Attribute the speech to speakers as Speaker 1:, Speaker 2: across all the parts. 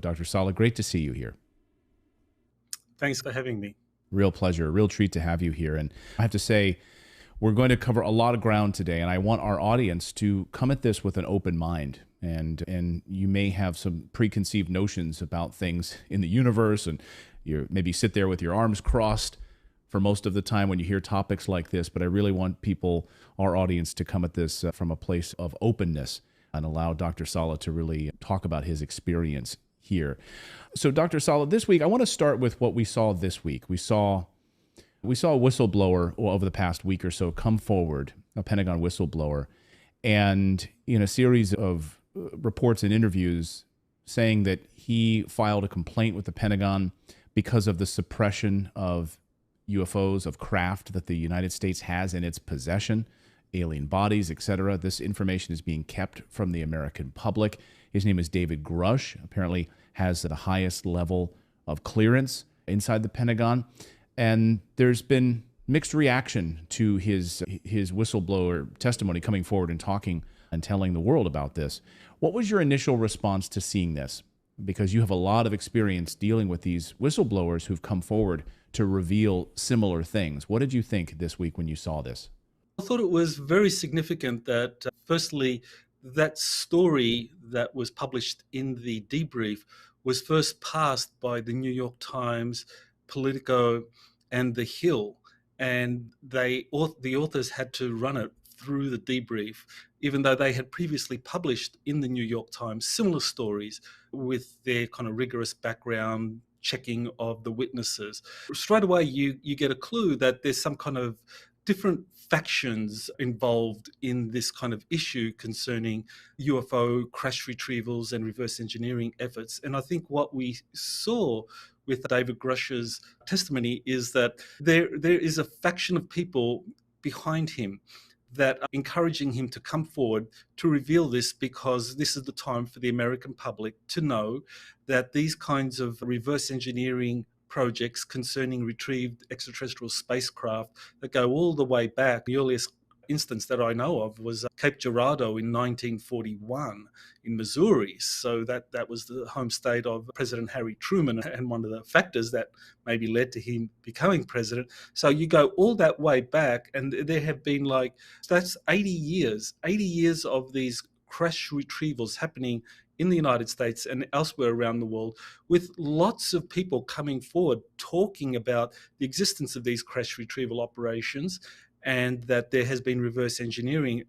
Speaker 1: Dr. Sala, great to see you here.
Speaker 2: Thanks for having me.
Speaker 1: Real pleasure, real treat to have you here. And I have to say, we're going to cover a lot of ground today, and I want our audience to come at this with an open mind. And you may have some preconceived notions about things in the universe, and you maybe sit there with your arms crossed for most of the time when you hear topics like this. But I really want people, our audience, to come at this from a place of openness and allow Dr. Sala to really talk about his experience here. So, Dr. Sala, this week, I want to start with what we saw this week. We saw a whistleblower over the past week or so come forward, a Pentagon whistleblower, and in a series of reports and interviews saying that he filed a complaint with the Pentagon because of the suppression of UFOs, of craft that the United States has in its possession, alien bodies, etc. This information is being kept from the American public. His name is David Grush, apparently has the highest level of clearance inside the Pentagon. And there's been mixed reaction to his whistleblower testimony coming forward and talking and telling the world about this. What was your initial response to seeing this? Because you have a lot of experience dealing with these whistleblowers who've come forward to reveal similar things. What did you think this week when you saw this?
Speaker 2: I thought it was very significant that, firstly, that story that was published in the debrief was first passed by the New York Times, Politico, and The Hill, and the authors had to run it through the debrief, even though they had previously published in the New York Times similar stories with their kind of rigorous background checking of the witnesses. Straight away, you get a clue that there's some kind of different factions involved in this kind of issue concerning UFO crash retrievals and reverse engineering efforts. And I think what we saw with David Grush's testimony is that there is a faction of people behind him that are encouraging him to come forward to reveal this, because this is the time for the American public to know that these kinds of reverse engineering projects concerning retrieved extraterrestrial spacecraft that go all the way back. The earliest instance that I know of was Cape Girardeau in 1941 in Missouri. So that was the home state of President Harry Truman, and one of the factors that maybe led to him becoming president. So you go all that way back, and there have been that's 80 years of these crash retrievals happening in the United States and elsewhere around the world, with lots of people coming forward talking about the existence of these crash retrieval operations, and that there has been reverse engineering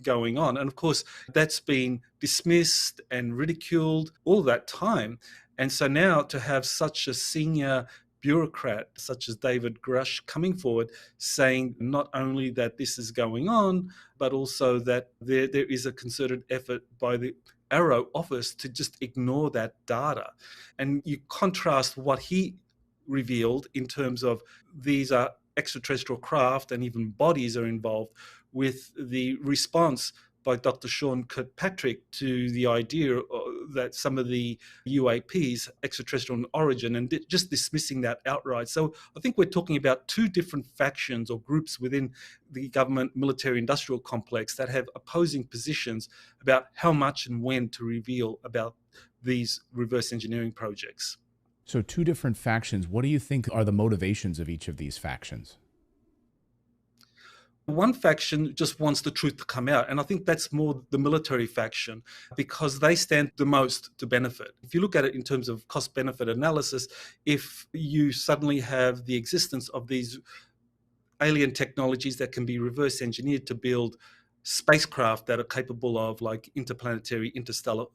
Speaker 2: going on. And of course, that's been dismissed and ridiculed all that time. And so now to have such a senior bureaucrat such as David Grush coming forward saying not only that this is going on, but also that there is a concerted effort by the Arrow office to just ignore that data. And you contrast what he revealed in terms of these are extraterrestrial craft and even bodies are involved, with the response by Dr. Sean Kirkpatrick to the idea that some of the UAPs extraterrestrial in origin, and just dismissing that outright. So I think we're talking about two different factions or groups within the government military industrial complex that have opposing positions about how much and when to reveal about these reverse engineering projects.
Speaker 1: So two different factions. What do you think are the motivations of each of these factions?
Speaker 2: One faction just wants the truth to come out, and I think that's more the military faction, because they stand the most to benefit. If you look at it in terms of cost-benefit analysis, if you suddenly have the existence of these alien technologies that can be reverse engineered to build spacecraft that are capable of interplanetary, interstellar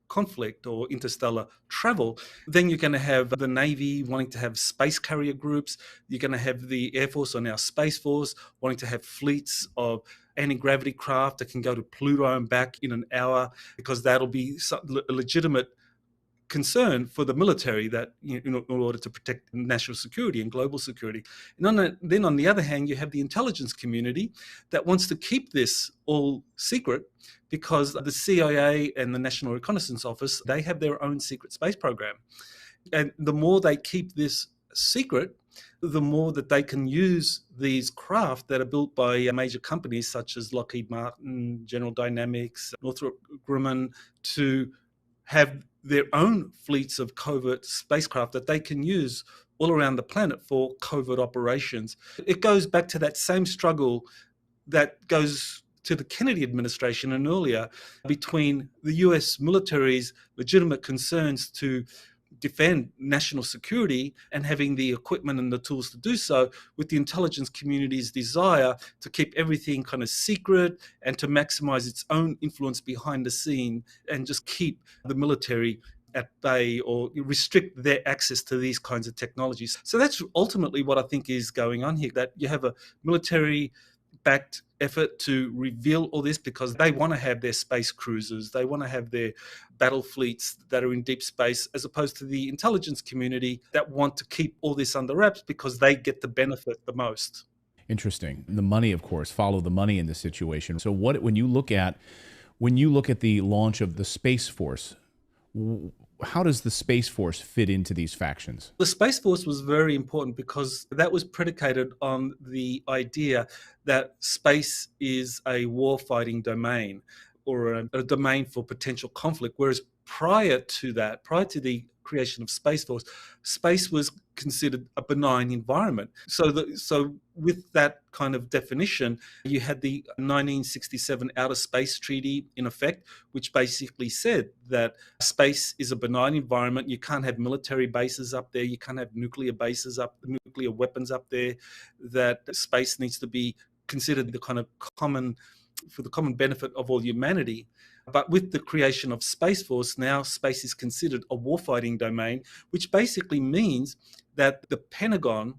Speaker 2: conflict or interstellar travel, then you're going to have the Navy wanting to have space carrier groups. You're going to have the Air Force, or now Space Force, wanting to have fleets of anti-gravity craft that can go to Pluto and back in an hour, because that'll be a legitimate concern for the military, that in order to protect national security and global security. And then on the other hand, you have the intelligence community that wants to keep this all secret, because the CIA and the National Reconnaissance Office, they have their own secret space program. And the more they keep this secret, the more that they can use these craft that are built by major companies such as Lockheed Martin, General Dynamics, Northrop Grumman, to have their own fleets of covert spacecraft that they can use all around the planet for covert operations. It goes back to that same struggle that goes to the Kennedy administration and earlier between the US military's legitimate concerns to defend national security and having the equipment and the tools to do so, with the intelligence community's desire to keep everything kind of secret and to maximize its own influence behind the scene and just keep the military at bay or restrict their access to these kinds of technologies. So that's ultimately what I think is going on here, that you have a military backed effort to reveal all this because they want to have their space cruisers, they want to have their battle fleets that are in deep space, as opposed to the intelligence community that want to keep all this under wraps because they get the benefit the most.
Speaker 1: Interesting. The money, of course, follow the money in this situation. So when you look at the launch of the Space Force, how does the Space Force fit into these factions?
Speaker 2: The Space Force was very important because that was predicated on the idea that space is a war-fighting domain or a domain for potential conflict, whereas prior to the creation of Space Force, space was considered a benign environment. So with that kind of definition, you had the 1967 Outer Space Treaty in effect, which basically said that space is a benign environment. You can't have military bases up there. You can't have nuclear weapons up there. That space needs to be considered the kind of for the common benefit of all humanity. But with the creation of Space Force, now space is considered a warfighting domain, which basically means that the Pentagon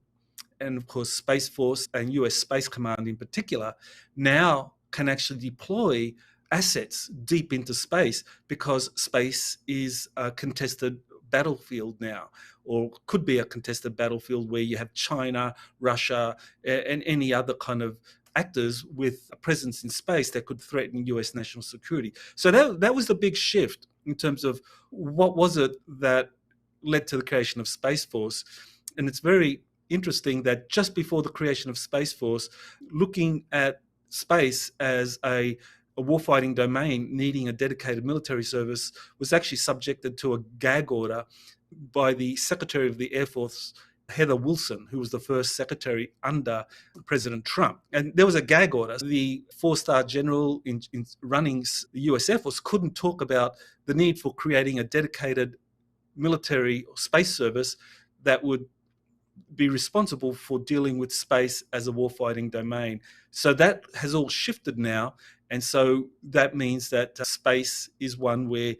Speaker 2: and, of course, Space Force and US Space Command in particular now can actually deploy assets deep into space because space is a contested battlefield now, or could be a contested battlefield where you have China, Russia, and any other kind of actors with a presence in space that could threaten US national security. So that was the big shift in terms of what was it that led to the creation of Space Force. And it's very interesting that just before the creation of Space Force, looking at space as a warfighting domain needing a dedicated military service was actually subjected to a gag order by the Secretary of the Air Force, Heather Wilson, who was the first secretary under President Trump. And there was a gag order. The four-star general in running the US Air Force couldn't talk about the need for creating a dedicated military or space service that would be responsible for dealing with space as a warfighting domain. So that has all shifted now. And so that means that space is one where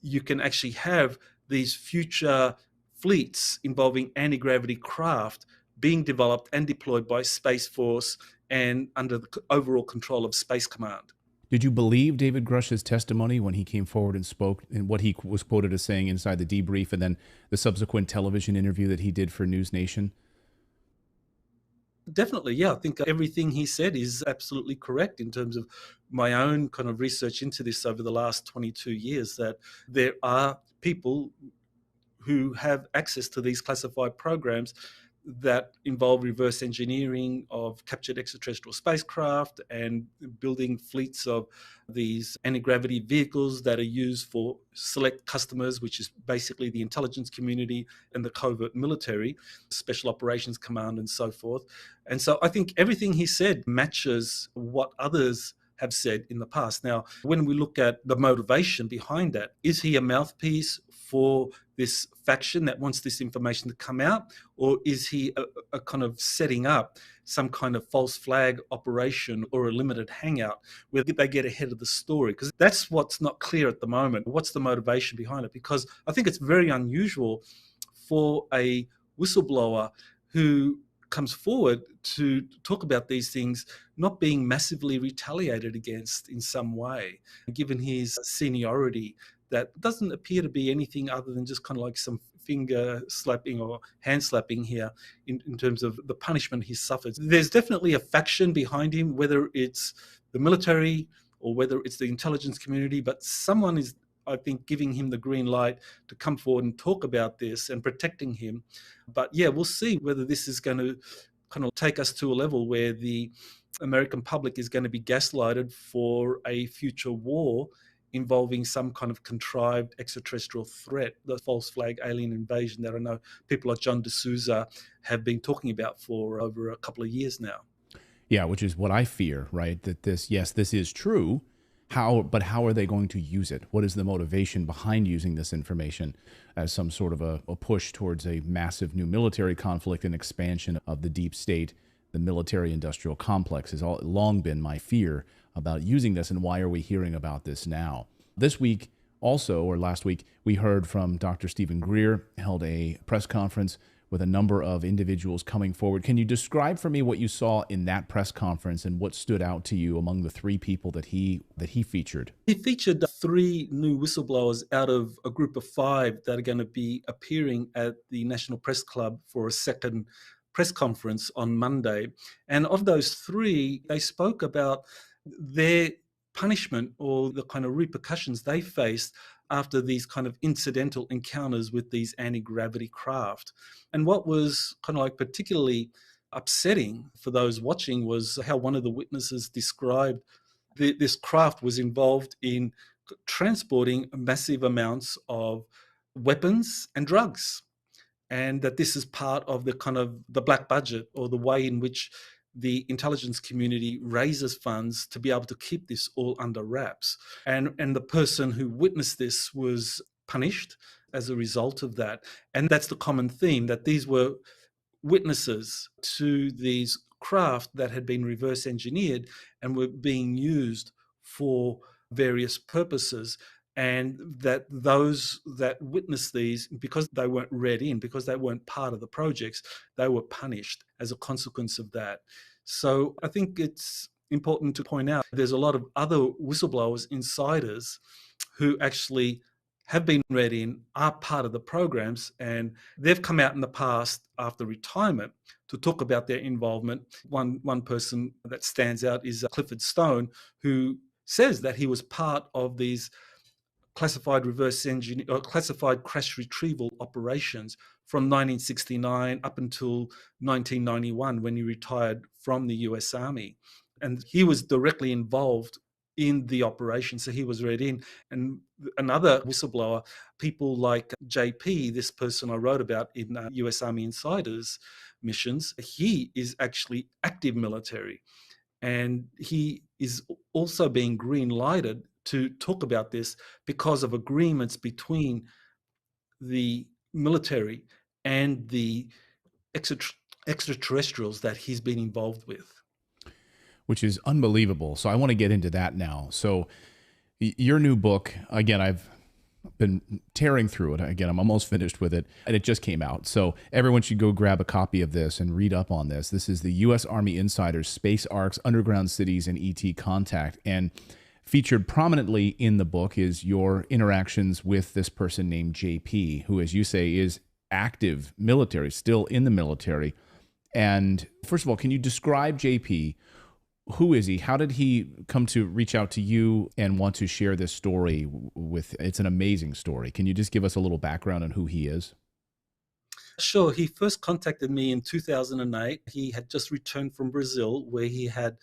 Speaker 2: you can actually have these future fleets involving anti-gravity craft being developed and deployed by Space Force and under the overall control of Space Command.
Speaker 1: Did you believe David Grush's testimony when he came forward and spoke, and what he was quoted as saying inside the debrief and then the subsequent television interview that he did for News Nation?
Speaker 2: Definitely, yeah. I think everything he said is absolutely correct in terms of my own kind of research into this over the last 22 years, that there are people who have access to these classified programs that involve reverse engineering of captured extraterrestrial spacecraft and building fleets of these anti-gravity vehicles that are used for select customers, which is basically the intelligence community and the covert military, special operations command and so forth. And so I think everything he said matches what others have said in the past. Now, when we look at the motivation behind that, is he a mouthpiece for this faction that wants this information to come out, or is he a kind of setting up some kind of false flag operation or a limited hangout where they get ahead of the story? Because that's what's not clear at the moment. What's the motivation behind it? Because I think it's very unusual for a whistleblower who comes forward to talk about these things not being massively retaliated against in some way, given his seniority. That doesn't appear to be anything other than just kind of like some finger slapping or hand slapping here in terms of the punishment he suffered. There's definitely a faction behind him, whether it's the military or whether it's the intelligence community, but someone is, I think, giving him the green light to come forward and talk about this and protecting him. But yeah, we'll see whether this is going to kind of take us to a level where the American public is going to be gaslighted for a future war involving some kind of contrived extraterrestrial threat, the false flag alien invasion that I know people like John D'Souza have been talking about for over a couple of years now.
Speaker 1: Yeah, which is what I fear, right? That this, yes, this is true. But how are they going to use it? What is the motivation behind using this information as some sort of a push towards a massive new military conflict and expansion of the deep state? The military industrial complex has long been my fear about using this. And why are we hearing about this now? This week also, or last week, we heard from Dr. Stephen Greer, held a press conference with a number of individuals coming forward. Can you describe for me what you saw in that press conference and what stood out to you among the three people that he featured?
Speaker 2: He featured three new whistleblowers out of a group of five that are going to be appearing at the National Press Club for a second press conference on Monday. And of those three, they spoke about their punishment or the kind of repercussions they faced after these kind of incidental encounters with these anti-gravity craft. And what was kind of like particularly upsetting for those watching was how one of the witnesses described this craft was involved in transporting massive amounts of weapons and drugs, and that this is part of the kind of the black budget, or the way in which the intelligence community raises funds to be able to keep this all under wraps. And the person who witnessed this was punished as a result of that. And that's the common theme, that these were witnesses to these craft that had been reverse engineered and were being used for various purposes, and that those that witnessed these, because they weren't read in, because they weren't part of the projects, they were punished as a consequence of that. So I think it's important to point out there's a lot of other whistleblowers, insiders, who actually have been read in, are part of the programs, and they've come out in the past after retirement to talk about their involvement. One person that stands out is Clifford Stone, who says that he was part of these classified reverse engineer or classified crash retrieval operations from 1969 up until 1991, when he retired from the US Army. And he was directly involved in the operation, so he was read in. And another whistleblower, people like JP, this person I wrote about in US Army Insiders missions, he is actually active military. And he is also being green lighted to talk about this because of agreements between the military and the extraterrestrials that he's been involved with.
Speaker 1: Which is unbelievable. So I want to get into that now. So your new book, again, I've been tearing through it. Again, I'm almost finished with it, and it just came out. So everyone should go grab a copy of this and read up on this. This is the U.S. Army Insiders, Space Arcs, Underground Cities, and ET Contact. And featured prominently in the book is your interactions with this person named JP, who, as you say, is active military, still in the military. And first of all, can you describe JP? Who is he? How did he come to reach out to you and want to share this story with? It's an amazing story. Can you just give us a little background on who he is?
Speaker 2: Sure. He first contacted me in 2008. He had just returned from Brazil, where he had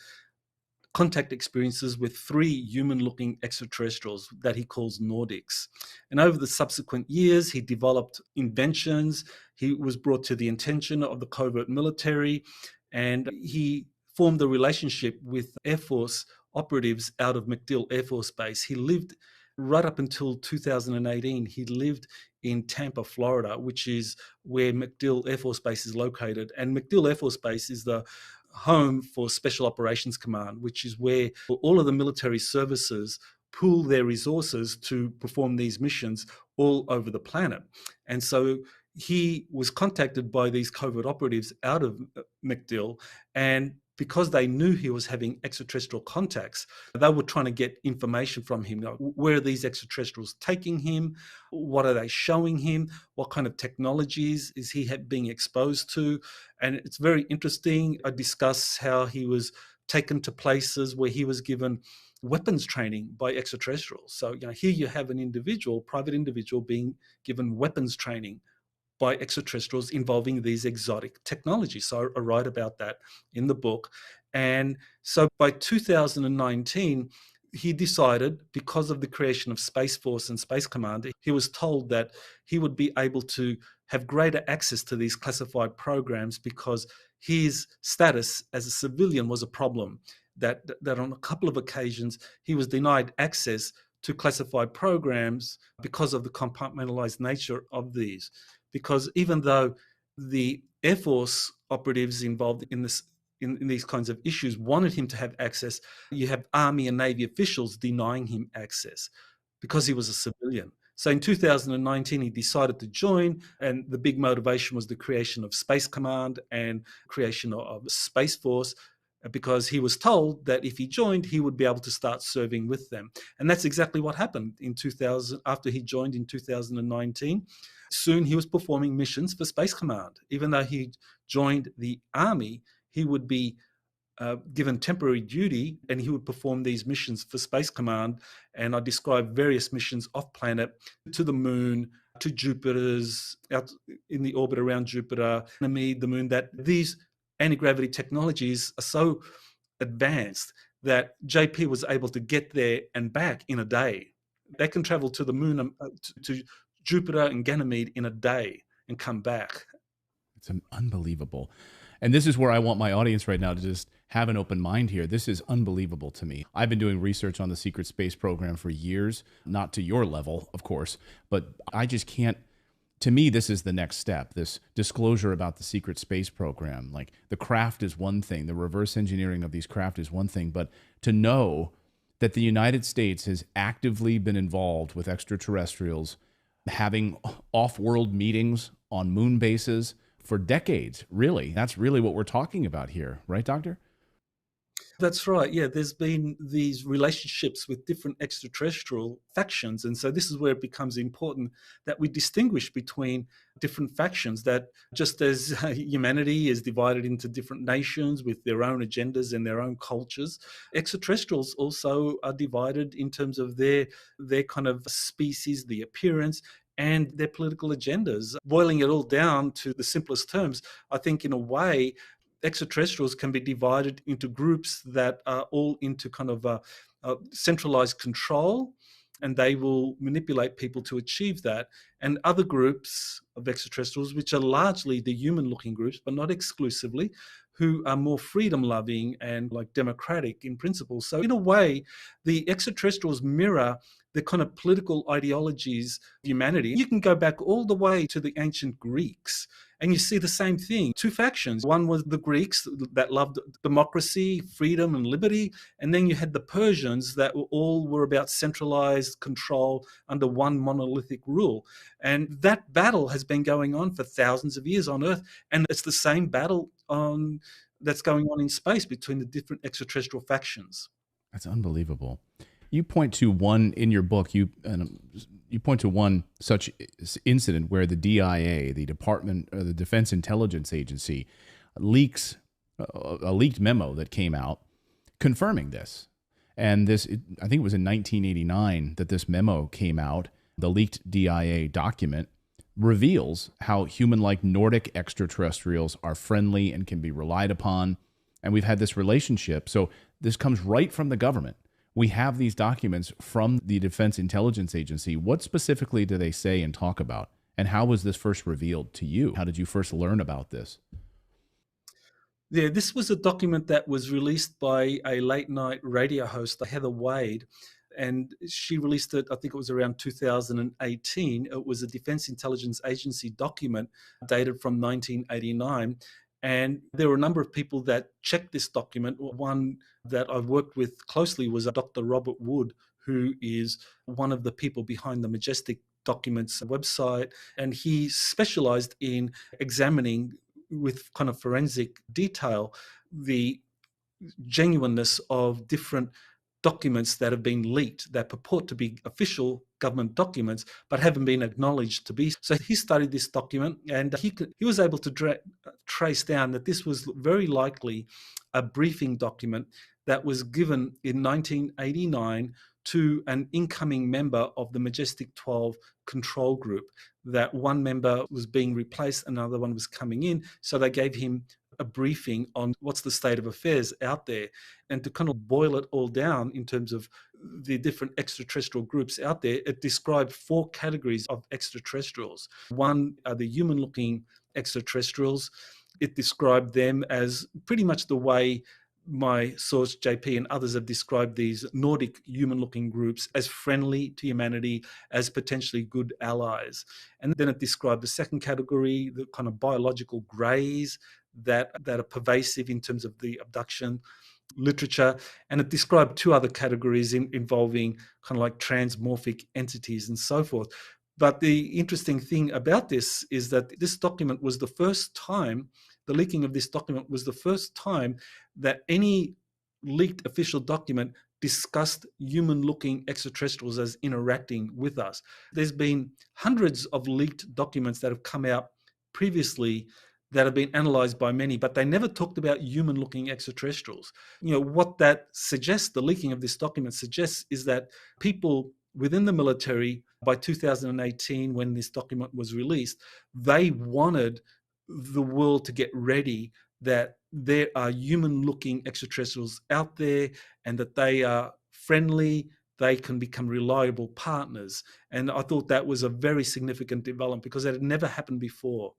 Speaker 2: contact experiences with three human-looking extraterrestrials that he calls Nordics. And over the subsequent years, he developed inventions. He was brought to the attention of the covert military, and he formed a relationship with Air Force operatives out of MacDill Air Force Base. He lived right up until 2018. He lived in Tampa, Florida, which is where MacDill Air Force Base is located. And MacDill Air Force Base is the home for Special Operations Command, which is where all of the military services pool their resources to perform these missions all over the planet. And so he was contacted by these covert operatives out of MacDill, and because they knew he was having extraterrestrial contacts, they were trying to get information from him. Like, where are these extraterrestrials taking him? What are they showing him? What kind of technologies is he being exposed to? And it's very interesting. I discuss how he was taken to places where he was given weapons training by extraterrestrials. So, here you have an individual, private individual, being given weapons training by extraterrestrials involving these exotic technologies. So I write about that in the book. And so by 2019, he decided, because of the creation of Space Force and Space Command, he was told that he would be able to have greater access to these classified programs because his status as a civilian was a problem. That on a couple of occasions he was denied access to classified programs because of the compartmentalized nature of these. Because even though the Air Force operatives involved in this in these kinds of issues wanted him to have access, you have Army and Navy officials denying him access because he was a civilian. So in 2019, he decided to join, and the big motivation was the creation of Space Command and creation of Space Force, because he was told that if he joined, he would be able to start serving with them. And that's exactly what happened in 2000, after he joined in 2019. Soon he was performing missions for Space Command. Even though he joined the Army, he would be given temporary duty, and he would perform these missions for Space Command. And I described various missions off planet, to the moon, to Jupiter's, out in the orbit around Jupiter, the moon, that these anti-gravity technologies are so advanced that JP was able to get there and back in a day. They can travel to the moon, to Jupiter and Ganymede in a day and come back.
Speaker 1: It's unbelievable. And this is where I want my audience right now to just have an open mind here. This is unbelievable to me. I've been doing research on the secret space program for years, not to your level, of course, but I just can't. To me, this is the next step, this disclosure about the secret space program. Like, the craft is one thing, the reverse engineering of these craft is one thing, but to know that the United States has actively been involved with extraterrestrials, having off-world meetings on moon bases for decades, really. That's really what we're talking about here, right, Doctor?
Speaker 2: That's right. Yeah, there's been these relationships with different extraterrestrial factions. And so this is where it becomes important that we distinguish between different factions, that just as humanity is divided into different nations with their own agendas and their own cultures, extraterrestrials also are divided in terms of their kind of species, the appearance, and their political agendas. Boiling it all down to the simplest terms, I think in a way, extraterrestrials can be divided into groups that are all into kind of a centralized control, and they will manipulate people to achieve that. And other groups of extraterrestrials, which are largely the human-looking groups, but not exclusively, who are more freedom-loving and like democratic in principle. So in a way, the extraterrestrials mirror the kind of political ideologies of humanity. You can go back all the way to the ancient Greeks, and you see the same thing. Two factions. One was the Greeks that loved democracy, freedom, and liberty. And then you had the Persians that were about centralized control under one monolithic rule. And that battle has been going on for thousands of years on Earth. And it's the same battle that's going on in space between the different extraterrestrial factions.
Speaker 1: That's unbelievable. You point to one in your book. You point to one such incident where the DIA, the Defense Intelligence Agency, leaks a leaked memo that came out confirming this. And I think it was in 1989 that this memo came out. The leaked DIA document reveals how human-like Nordic extraterrestrials are friendly and can be relied upon. And we've had this relationship. So this comes right from the government. We have these documents from the Defense Intelligence Agency. What specifically do they say and talk about? And how was this first revealed to you? How did you first learn about this?
Speaker 2: Yeah, this was a document that was released by a late night radio host, Heather Wade, and she released it, I think it was around 2018. It was a Defense Intelligence Agency document dated from 1989. And there were a number of people that checked this document. One that I've worked with closely was Dr. Robert Wood, who is one of the people behind the Majestic Documents website. And he specialized in examining with kind of forensic detail the genuineness of different documents that have been leaked that purport to be official government documents but haven't been acknowledged to be. So he studied this document, and he was able to trace down that this was very likely a briefing document that was given in 1989 to an incoming member of the Majestic 12 control group, that one member was being replaced, another one was coming in. So they gave him a briefing on what's the state of affairs out there. And to kind of boil it all down in terms of the different extraterrestrial groups out there, it described 4 categories of extraterrestrials. One are the human-looking extraterrestrials. It described them as pretty much the way my source JP and others have described these Nordic human-looking groups, as friendly to humanity, as potentially good allies. And then it described the second category, the kind of biological greys that are pervasive in terms of the abduction literature, and it described 2 other categories involving kind of like transmorphic entities and so forth. But the interesting thing about this is that this document was the first time, the leaking of this document was the first time that any leaked official document discussed human-looking extraterrestrials as interacting with us. There's been hundreds of leaked documents that have come out previously that have been analyzed by many, but they never talked about human-looking extraterrestrials. What that suggests, the leaking of this document suggests, is that people within the military, by 2018, when this document was released, they wanted the world to get ready that there are human-looking extraterrestrials out there and that they are friendly, they can become reliable partners. And I thought that was a very significant development because that had never happened before.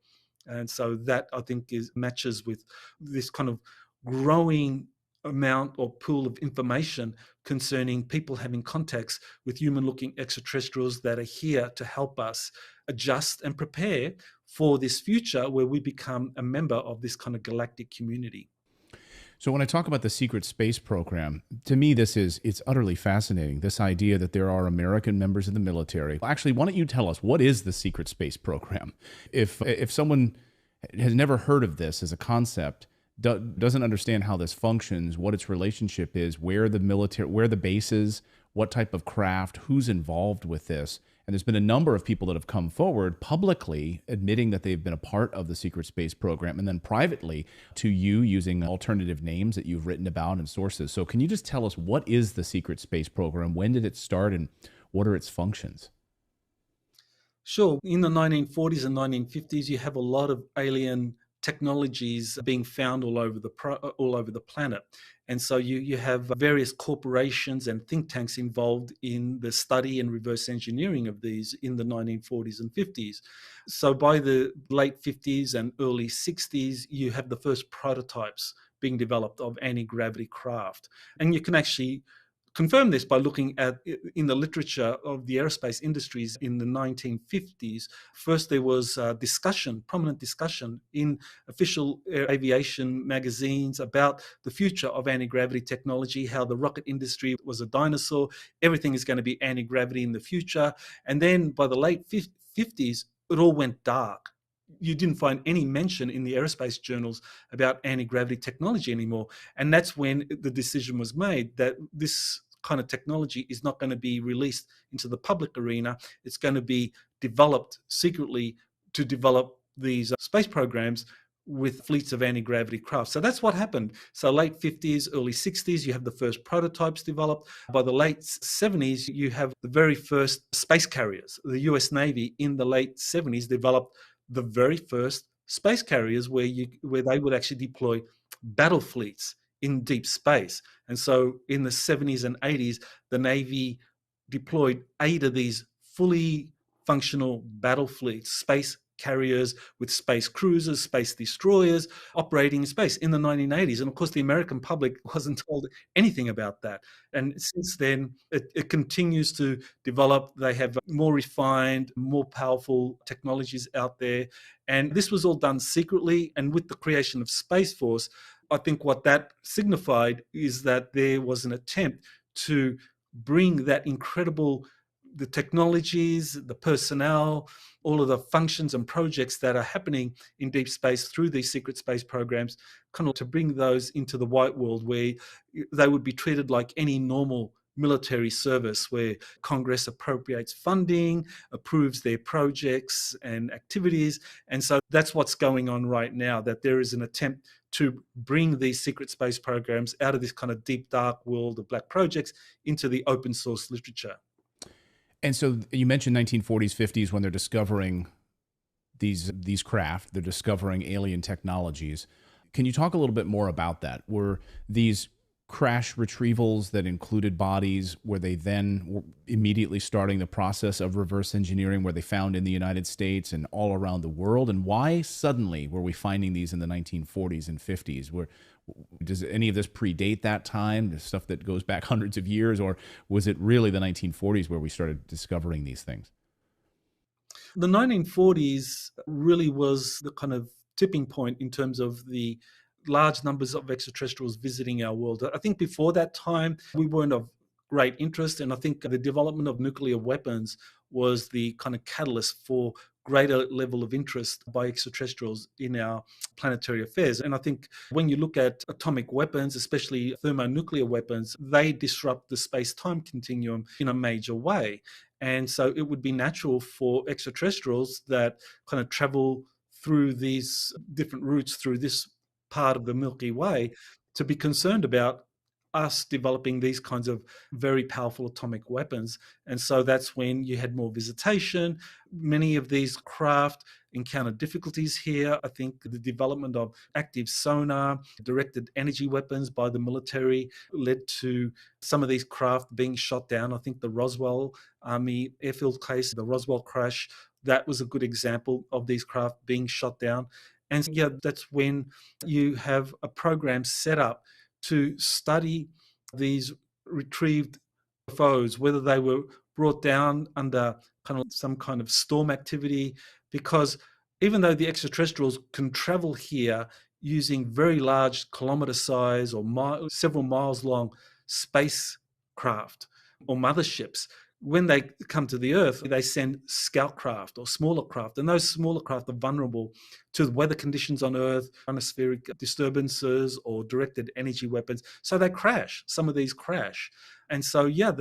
Speaker 2: And so that, I think, matches with this kind of growing amount or pool of information concerning people having contacts with human-looking extraterrestrials that are here to help us adjust and prepare for this future where we become a member of this kind of galactic community.
Speaker 1: So when I talk about the secret space program, to me, it's utterly fascinating. This idea that there are American members of the military. Actually, why don't you tell us, what is the secret space program? If someone has never heard of this as a concept, doesn't understand how this functions, what its relationship is, where the base is, what type of craft, who's involved with this. And there's been a number of people that have come forward publicly admitting that they've been a part of the secret space program, and then privately to you using alternative names that you've written about and sources. So can you just tell us, what is the secret space program? When did it start and what are its functions?
Speaker 2: Sure. In the 1940s and 1950s, you have a lot of alien technologies being found all over the planet. And so you have various corporations and think tanks involved in the study and reverse engineering of these in the 1940s and 50s. So by the late 50s and early 60s, you have the first prototypes being developed of anti-gravity craft. And you can actually confirm this by looking at in the literature of the aerospace industries in the 1950s. First, there was prominent discussion in official aviation magazines about the future of anti-gravity technology, how the rocket industry was a dinosaur, everything is going to be anti-gravity in the future. And then by the late 50s, it all went dark. You didn't find any mention in the aerospace journals about anti-gravity technology anymore. And that's when the decision was made that this kind of technology is not going to be released into the public arena. It's going to be developed secretly to develop these space programs with fleets of anti-gravity craft. So that's what happened. So late 50s, early 60s, you have the first prototypes developed. By the late 70s, you have the very first space carriers. The US Navy in the late 70s developed the very first space carriers where they would actually deploy battle fleets in deep space. And so in the 70s and 80s, the Navy deployed 8 of these fully functional battle fleets, space carriers with space cruisers, space destroyers operating in space in the 1980s. And of course, the American public wasn't told anything about that. And since then, it continues to develop. They have more refined, more powerful technologies out there. And this was all done secretly. And with the creation of Space Force, I think what that signified is that there was an attempt to bring that the technologies, the personnel, all of the functions and projects that are happening in deep space through these secret space programs, kind of to bring those into the white world where they would be treated like any normal military service, where Congress appropriates funding, approves their projects and activities. And so that's what's going on right now, that there is an attempt to bring these secret space programs out of this kind of deep, dark world of black projects into the open source literature.
Speaker 1: And so you mentioned 1940s, 50s when they're discovering these craft, they're discovering alien technologies. Can you talk a little bit more about that? Were these crash retrievals that included bodies? Were they then immediately starting the process of reverse engineering where they found in the United States and all around the world? And why suddenly were we finding these in the 1940s and 50s? Does any of this predate that time, the stuff that goes back hundreds of years, or was it really the 1940s where we started discovering these things?
Speaker 2: The 1940s really was the kind of tipping point in terms of the large numbers of extraterrestrials visiting our world. I think before that time, we weren't of great interest. And I think the development of nuclear weapons was the kind of catalyst for greater level of interest by extraterrestrials in our planetary affairs. And I think when you look at atomic weapons, especially thermonuclear weapons, they disrupt the space-time continuum in a major way. And so it would be natural for extraterrestrials that kind of travel through these different routes through this part of the Milky Way to be concerned about us developing these kinds of very powerful atomic weapons. And so that's when you had more visitation. Many of these craft encountered difficulties here. I think the development of active sonar, directed energy weapons by the military led to some of these craft being shot down. I think the Roswell Army airfield case, the Roswell crash, that was a good example of these craft being shot down. And yeah, that's when you have a program set up to study these retrieved UFOs, whether they were brought down under kind of some kind of storm activity, because even though the extraterrestrials can travel here using very large kilometer size or several miles long spacecraft or motherships, when they come to the Earth, they send scout craft or smaller craft, and those smaller craft are vulnerable to the weather conditions on Earth, atmospheric disturbances, or directed energy weapons. So they crash. Some of these crash. And so, yeah,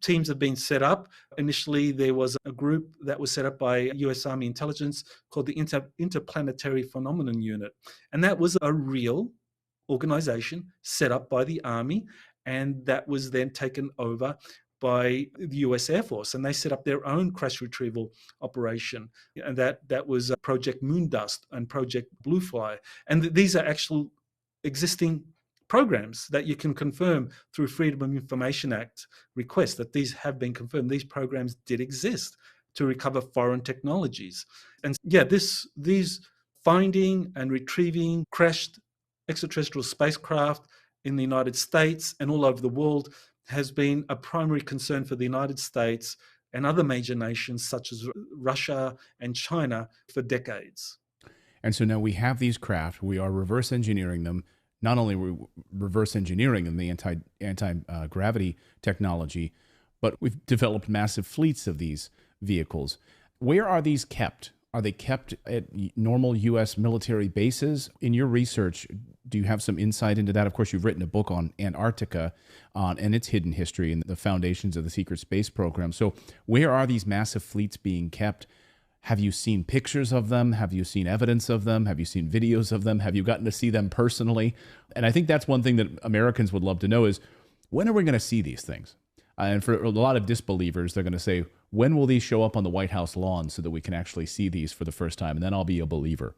Speaker 2: teams have been set up. Initially, there was a group that was set up by US Army intelligence called the Interplanetary Phenomenon Unit. And that was a real organization set up by the Army, and that was then taken over by the US Air Force, and they set up their own crash retrieval operation. And that was Project Moondust and Project Bluefly. And these are actual existing programs that you can confirm through Freedom of Information Act requests that these have been confirmed. These programs did exist to recover foreign technologies. And yeah, these finding and retrieving crashed extraterrestrial spacecraft in the United States and all over the world has been a primary concern for the United States and other major nations such as Russia and China for decades.
Speaker 1: And so now we have these craft. We are reverse engineering them. Not only are we reverse engineering them, the anti-gravity technology, but we've developed massive fleets of these vehicles. Where are these kept? Are they kept at normal U.S. military bases? In your research, do you have some insight into that? Of course, you've written a book on Antarctica and its hidden history and the foundations of the secret space program. So where are these massive fleets being kept? Have you seen pictures of them? Have you seen evidence of them? Have you seen videos of them? Have you gotten to see them personally? And I think that's one thing that Americans would love to know is, when are we going to see these things? And for a lot of disbelievers, they're going to say, when will these show up on the White House lawn so that we can actually see these for the first time? And then I'll be a believer.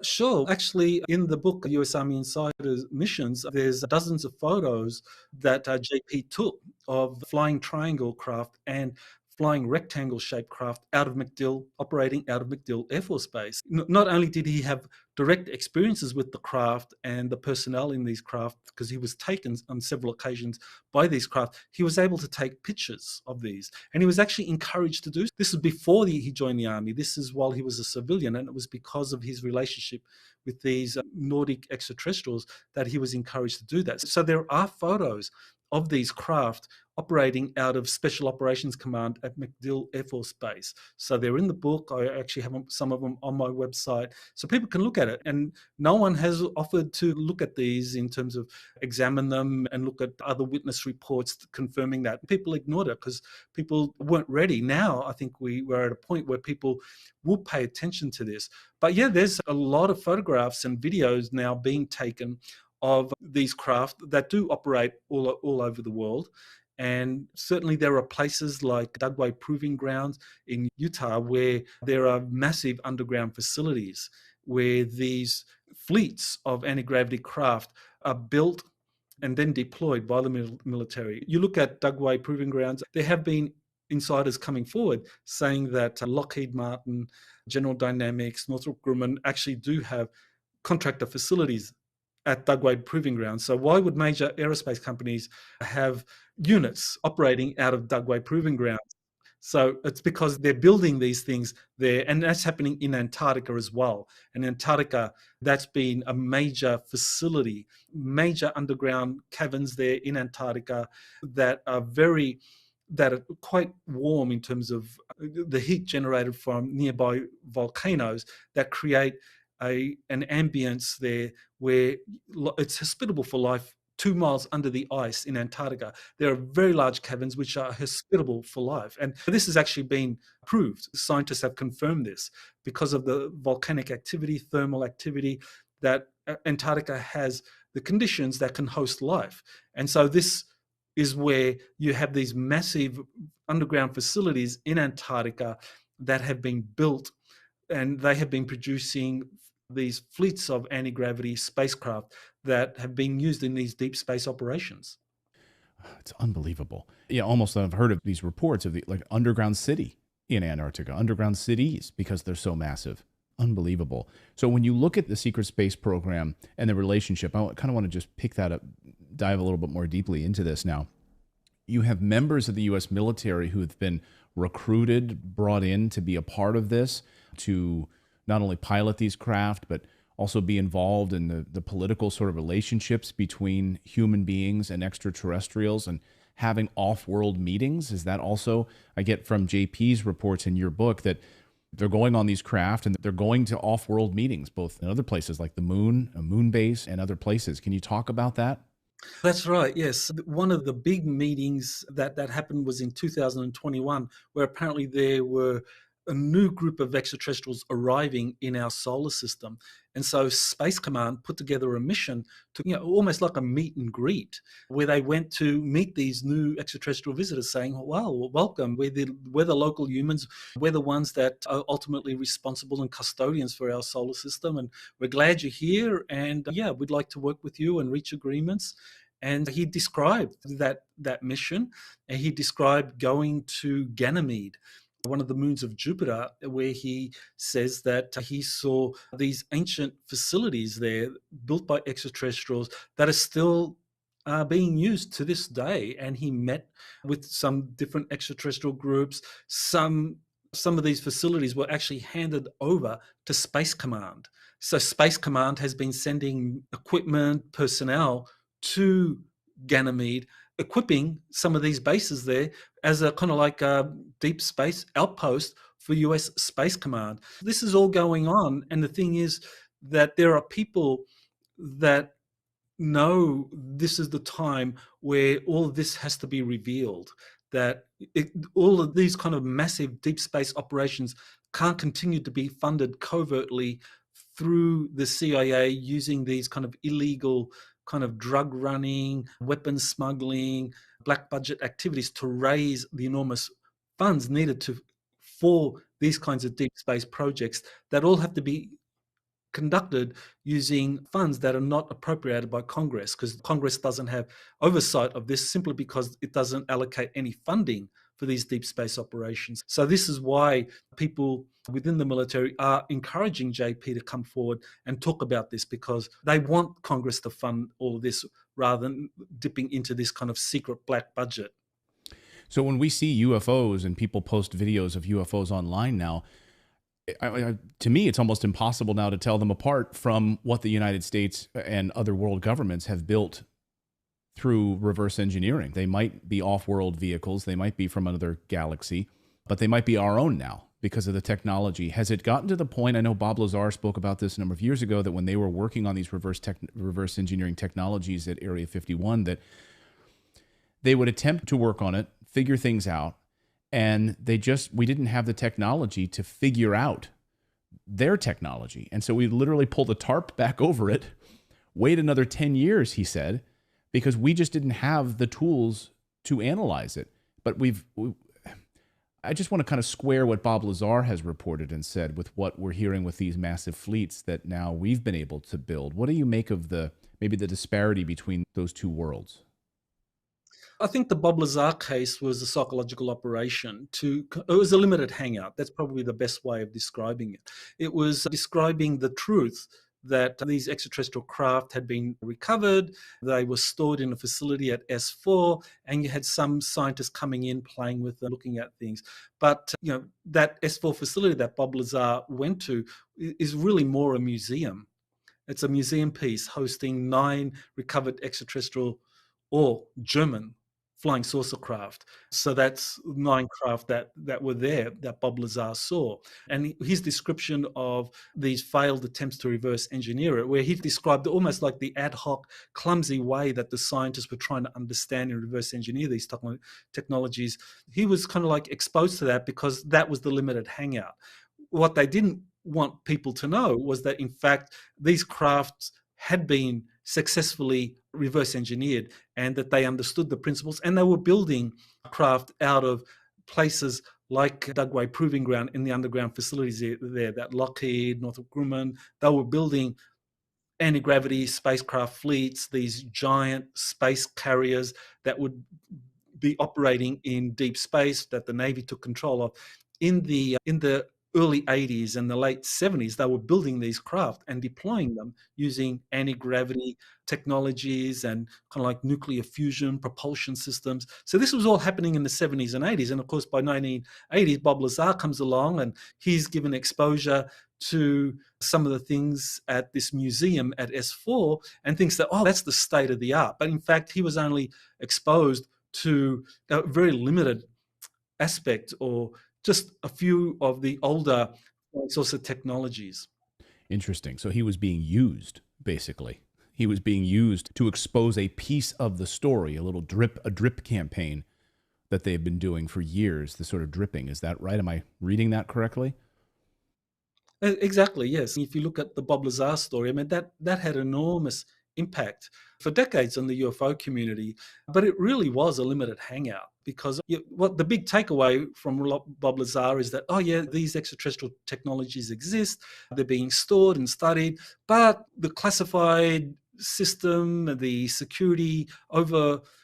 Speaker 2: Sure. Actually, in the book, US Army Insider Missions, there's dozens of photos that JP took of flying triangle craft and flying rectangle-shaped craft operating out of MacDill Air Force Base. Not only did he have direct experiences with the craft and the personnel in these craft, because he was taken on several occasions by these craft, he was able to take pictures of these. And he was actually encouraged to do this. This is before he joined the Army. This is while he was a civilian, and it was because of his relationship with these Nordic extraterrestrials that he was encouraged to do that. So there are photos of these craft operating out of Special Operations Command at MacDill Air Force Base. So they're in the book. I actually have some of them on my website, so people can look at it. And no one has offered to look at these in terms of examine them and look at other witness reports confirming that. People ignored it because people weren't ready. Now I think we're at a point where people will pay attention to this. But yeah, there's a lot of photographs and videos now being taken of these craft that do operate all over the world. And certainly there are places like Dugway Proving Grounds in Utah where there are massive underground facilities where these fleets of anti-gravity craft are built and then deployed by the military. You look at Dugway Proving Grounds, there have been insiders coming forward saying that Lockheed Martin, General Dynamics, Northrop Grumman actually do have contractor facilities at Dugway Proving Grounds. So why would major aerospace companies have units operating out of Dugway Proving Grounds? So it's because they're building these things there, and that's happening in Antarctica as well. And Antarctica, that's been a major facility, major underground caverns there in Antarctica that are quite warm in terms of the heat generated from nearby volcanoes that create an ambience there where it's hospitable for life 2 miles under the ice in Antarctica. There are very large caverns which are hospitable for life. And this has actually been proved. Scientists have confirmed this because of the volcanic activity, thermal activity, that Antarctica has the conditions that can host life. And so this is where you have these massive underground facilities in Antarctica that have been built, and they have been producing these fleets of anti-gravity spacecraft that have been used in these deep space operations.
Speaker 1: It's unbelievable. Yeah, almost I've heard of these reports of the like underground city in Antarctica, underground cities, because they're so massive. Unbelievable. So when you look at the secret space program and the relationship, I kind of want to just pick that up, dive a little bit more deeply into this now. You have members of the U.S. military who have been recruited, brought in to be a part of this, to not only pilot these craft, but also be involved in the political sort of relationships between human beings and extraterrestrials and having off-world meetings. Is that also, I get from JP's reports in your book, that they're going on these craft and they're going to off-world meetings, both in other places like the moon, a moon base, and other places. Can you talk about that?
Speaker 2: That's right, yes. One of the big meetings that happened was in 2021, where apparently there were a new group of extraterrestrials arriving in our solar system. And so Space Command put together a mission to, almost like a meet and greet, where they went to meet these new extraterrestrial visitors saying, well, welcome, we're the local humans, we're the ones that are ultimately responsible and custodians for our solar system, and we're glad you're here, and we'd like to work with you and reach agreements. And he described that mission, and he described going to Ganymede, one of the moons of Jupiter, where he says that he saw these ancient facilities there built by extraterrestrials that are still being used to this day. And he met with some different extraterrestrial groups. Some of these facilities were actually handed over to Space Command. So Space Command has been sending equipment, personnel to Ganymede, equipping some of these bases there as a kind of like a deep space outpost for US Space Command. This is all going on, and the thing is that there are people that know this is the time where all of this has to be revealed, that all of these kind of massive deep space operations can't continue to be funded covertly through the CIA using these kind of illegal kind of drug running, weapons smuggling, black budget activities to raise the enormous funds needed for these kinds of deep space projects that all have to be conducted using funds that are not appropriated by Congress, because Congress doesn't have oversight of this simply because it doesn't allocate any funding for these deep space operations. So this is why people within the military are encouraging JP to come forward and talk about this, because they want Congress to fund all of this rather than dipping into this kind of secret black budget.
Speaker 1: So when we see UFOs and people post videos of UFOs online now, to me, it's almost impossible now to tell them apart from what the United States and other world governments have built through reverse engineering. They might be off-world vehicles, they might be from another galaxy, but they might be our own now because of the technology. Has it gotten to the point, I know Bob Lazar spoke about this a number of years ago, that when they were working on these reverse engineering technologies at Area 51, that they would attempt to work on it, figure things out, and we didn't have the technology to figure out their technology. And so we literally pulled the tarp back over it, wait another 10 years, he said, because we just didn't have the tools to analyze it. But I just want to kind of square what Bob Lazar has reported and said with what we're hearing with these massive fleets that now we've been able to build. What do you make of the maybe the disparity between those two worlds?
Speaker 2: I think the Bob Lazar case was a psychological operation it was a limited hangout. That's probably the best way of describing it. It was describing the truth that these extraterrestrial craft had been recovered. They were stored in a facility at S4, and you had some scientists coming in, playing with them, looking at things. But that S4 facility that Bob Lazar went to is really more a museum. It's a museum piece hosting 9 recovered extraterrestrial or German flying saucer craft. So that's 9 craft that were there that Bob Lazar saw. And his description of these failed attempts to reverse engineer it, where he described almost like the ad hoc, clumsy way that the scientists were trying to understand and reverse engineer these technologies. He was kind of like exposed to that because that was the limited hangout. What they didn't want people to know was that, in fact, these crafts had been successfully reverse engineered and that they understood the principles, and they were building craft out of places like Dugway Proving Ground in the underground facilities there, that Lockheed, Northrop Grumman. They were building anti-gravity spacecraft fleets, these giant space carriers that would be operating in deep space that the Navy took control of. In the early 80s and the late 70s, they were building these craft and deploying them using anti-gravity technologies and kind of like nuclear fusion propulsion systems. So this was all happening in the 70s and 80s. And of course, by 1980s, Bob Lazar comes along and he's given exposure to some of the things at this museum at S4 and thinks that, oh, that's the state of the art. But in fact, he was only exposed to a very limited aspect or just a few of the older sorts of technologies.
Speaker 1: Interesting. So he was being used, basically. He was being used to expose a piece of the story, a drip campaign that they've been doing for years, the sort of dripping. Is that right? Am I reading that correctly?
Speaker 2: Exactly, yes. If you look at the Bob Lazar story, I mean, that had enormous impact for decades on the UFO community, but it really was a limited hangout because what the big takeaway from Bob Lazar is that, oh yeah, these extraterrestrial technologies exist, they're being stored and studied, but the classified system, the security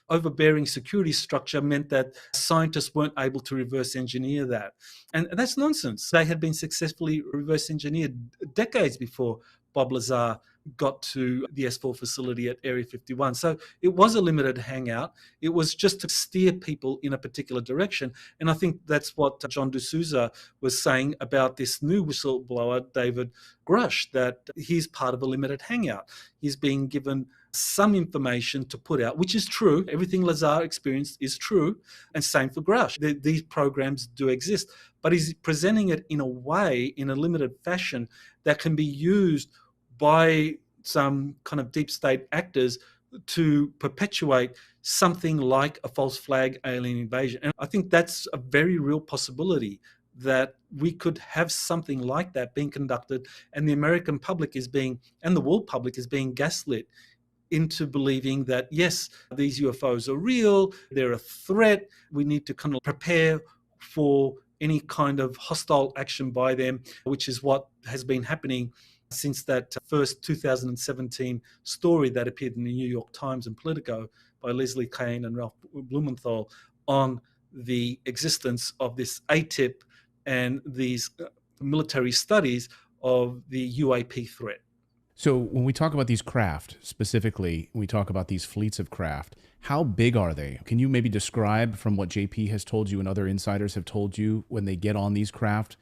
Speaker 2: overbearing security structure meant that scientists weren't able to reverse engineer that. And that's nonsense. They had been successfully reverse engineered decades before Bob Lazar got to the S4 facility at Area 51. So it was a limited hangout. It was just to steer people in a particular direction. And I think that's what John D'Souza was saying about this new whistleblower, David Grush, that he's part of a limited hangout. He's being given some information to put out, which is true. Everything Lazar experienced is true. And same for Grush. These programs do exist. But he's presenting it in a way, in a limited fashion, that can be used by some kind of deep state actors to perpetuate something like a false flag alien invasion. And I think that's a very real possibility that we could have something like that being conducted, and the American public and the world public is being gaslit into believing that, yes, these UFOs are real, they're a threat, we need to kind of prepare for any kind of hostile action by them, which is what has been happening since that first 2017 story that appeared in the New York Times and Politico by Leslie Kean and Ralph Blumenthal on the existence of this ATIP and these military studies of the UAP threat.
Speaker 1: So when we talk about these craft, specifically, we talk about these fleets of craft, how big are they? Can you maybe describe from what JP has told you and other insiders have told you when they get on these craft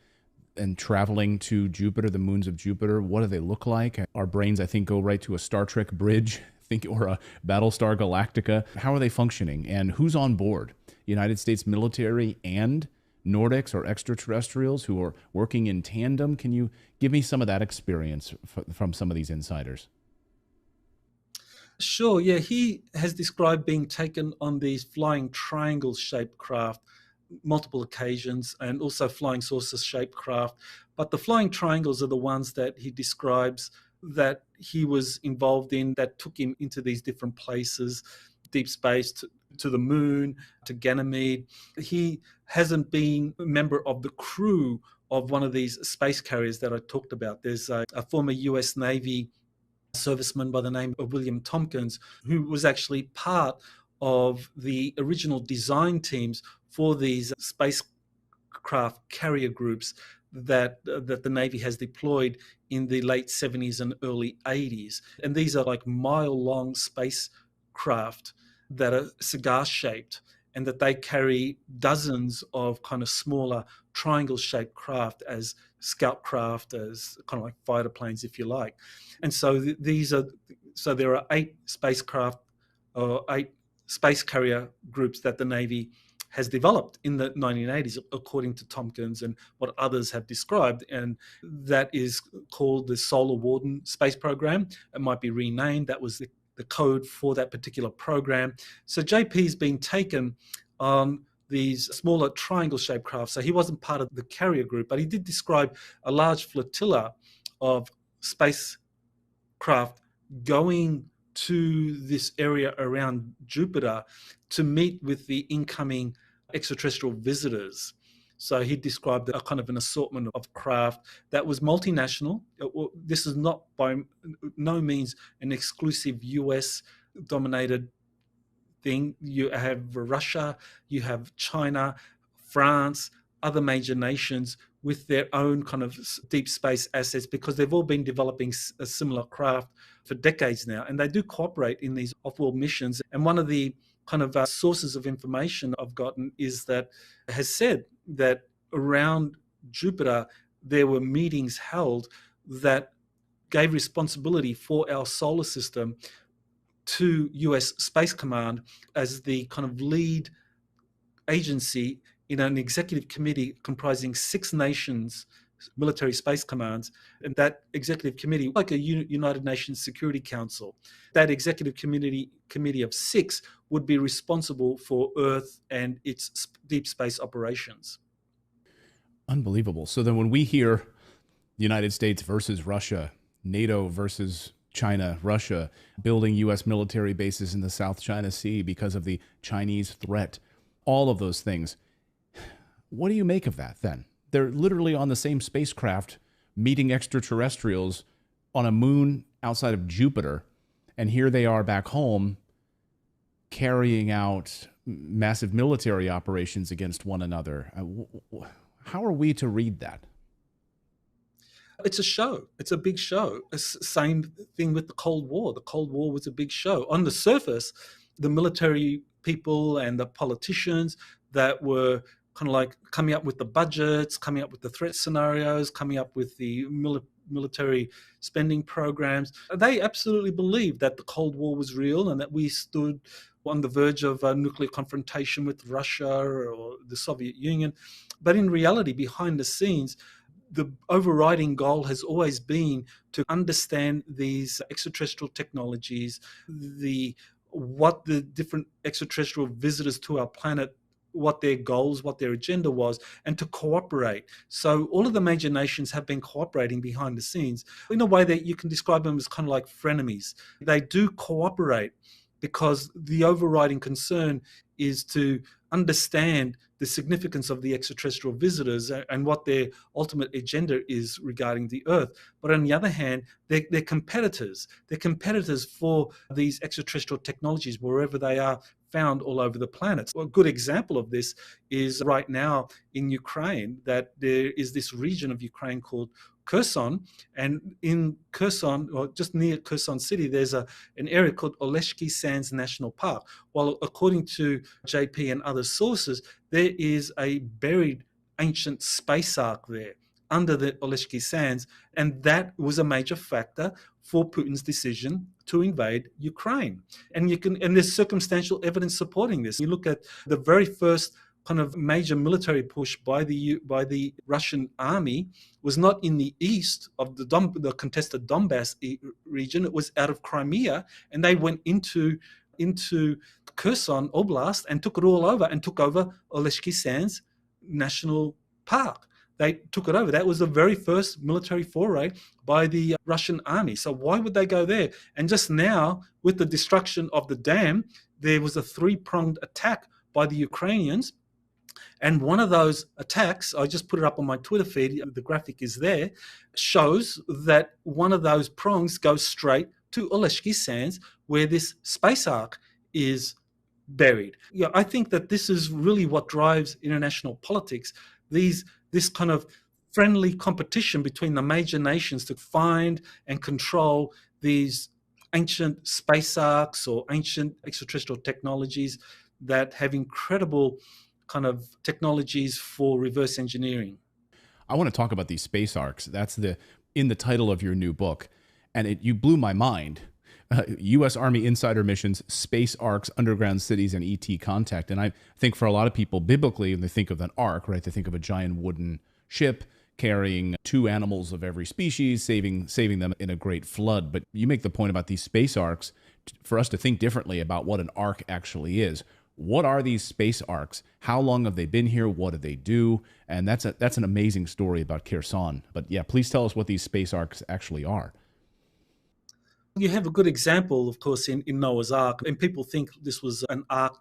Speaker 1: and traveling to Jupiter, the moons of Jupiter, what do they look like? Our brains, I think, go right to a Star Trek bridge, or a Battlestar Galactica. How are they functioning and who's on board? United States military and Nordics or extraterrestrials who are working in tandem? Can you give me some of that experience from some of these insiders?
Speaker 2: Sure, yeah. He has described being taken on these flying triangle-shaped craft multiple occasions and also flying saucer-shaped craft. But the flying triangles are the ones that he describes that he was involved in that took him into these different places, deep space, to the moon, to Ganymede. He hasn't been a member of the crew of one of these space carriers that I talked about. There's a former US Navy serviceman by the name of William Tompkins, who was actually part of the original design teams for these spacecraft carrier groups that the Navy has deployed in the late 70s and early 80s. And these are like mile-long spacecraft that are cigar-shaped, and that they carry dozens of kind of smaller triangle-shaped craft as scout craft, as kind of like fighter planes, if you like. And so there are 8 spacecraft, or 8 space carrier groups that the Navy has developed in the 1980s, according to Tompkins and what others have described. And that is called the Solar Warden Space Program. It might be renamed. That was the code for that particular program. So JP's been taken on these smaller triangle-shaped craft. So he wasn't part of the carrier group, but he did describe a large flotilla of spacecraft going to this area around Jupiter to meet with the incoming extraterrestrial visitors. So he described a kind of an assortment of craft that was multinational. This is not by no means an exclusive US-dominated thing. You have Russia, you have China, France, other major nations with their own kind of deep space assets, because they've all been developing a similar craft for decades now, and they do cooperate in these off-world missions. And one of the kind of sources of information I've gotten has said that around Jupiter there were meetings held that gave responsibility for our solar system to US Space Command as the kind of lead agency in an executive committee comprising 6 nations, military space commands. And that executive committee, like a United Nations Security Council, that executive committee of 6 would be responsible for Earth and its deep space operations.
Speaker 1: Unbelievable. So then when we hear the United States versus Russia, NATO versus China, Russia, building U.S. military bases in the South China Sea because of the Chinese threat, all of those things, what do you make of that then? They're literally on the same spacecraft meeting extraterrestrials on a moon outside of Jupiter, and here they are back home carrying out massive military operations against one another. How are we to read that?
Speaker 2: It's a show. It's a big show. Same thing with the Cold War. The Cold War was a big show. On the surface, the military people and the politicians that were kind of like coming up with the budgets, coming up with the threat scenarios, coming up with the military spending programs, they absolutely believed that the Cold War was real and that we stood on the verge of a nuclear confrontation with Russia or the Soviet Union. But in reality, behind the scenes, the overriding goal has always been to understand these extraterrestrial technologies, what the different extraterrestrial visitors to our planet, what their goals, what their agenda was, and to cooperate. So all of the major nations have been cooperating behind the scenes in a way that you can describe them as kind of like frenemies. They do cooperate because the overriding concern is to understand the significance of the extraterrestrial visitors and what their ultimate agenda is regarding the Earth. But on the other hand, they're competitors. They're competitors for these extraterrestrial technologies wherever they are found all over the planet. A good example of this is right now in Ukraine, that there is this region of Ukraine called Kherson, and in Kherson, or just near Kherson city, there's an area called Oleshky Sands National Park. Well, according to JP and other sources, there is a buried ancient space ark there under the Oleshky Sands, and that was a major factor for Putin's decision to invade Ukraine. And there's circumstantial evidence supporting this. You look at the very first kind of major military push by the Russian army was not in the east of the contested Donbass region. It was out of Crimea, and they went into Kherson Oblast and took it all over and took over Oleshky Sands National Park. They took it over. That was the very first military foray by the Russian army. So why would they go there? And just now, with the destruction of the dam, there was a 3-pronged attack by the Ukrainians. And one of those attacks, I just put it up on my Twitter feed, the graphic is there, shows that one of those prongs goes straight to Oleshki Sands, where this space ark is buried. Yeah, I think that this is really what drives international politics. This kind of friendly competition between the major nations to find and control these ancient space arks or ancient extraterrestrial technologies that have incredible kind of technologies for reverse engineering.
Speaker 1: I want to talk about these space arcs. That's in the title of your new book, and you blew my mind. U.S. Army Insider Missions, Space Arcs, Underground Cities, and ET Contact. And I think for a lot of people, biblically, when they think of an ark, right, they think of a giant wooden ship carrying two animals of every species, saving them in a great flood. But you make the point about these space arcs for us to think differently about what an ark actually is. What are these space arcs? How long have they been here? What do they do? And that's an amazing story about Kherson. But yeah, please tell us what these space arcs actually are.
Speaker 2: You have a good example, of course, in Noah's Ark, and people think this was an ark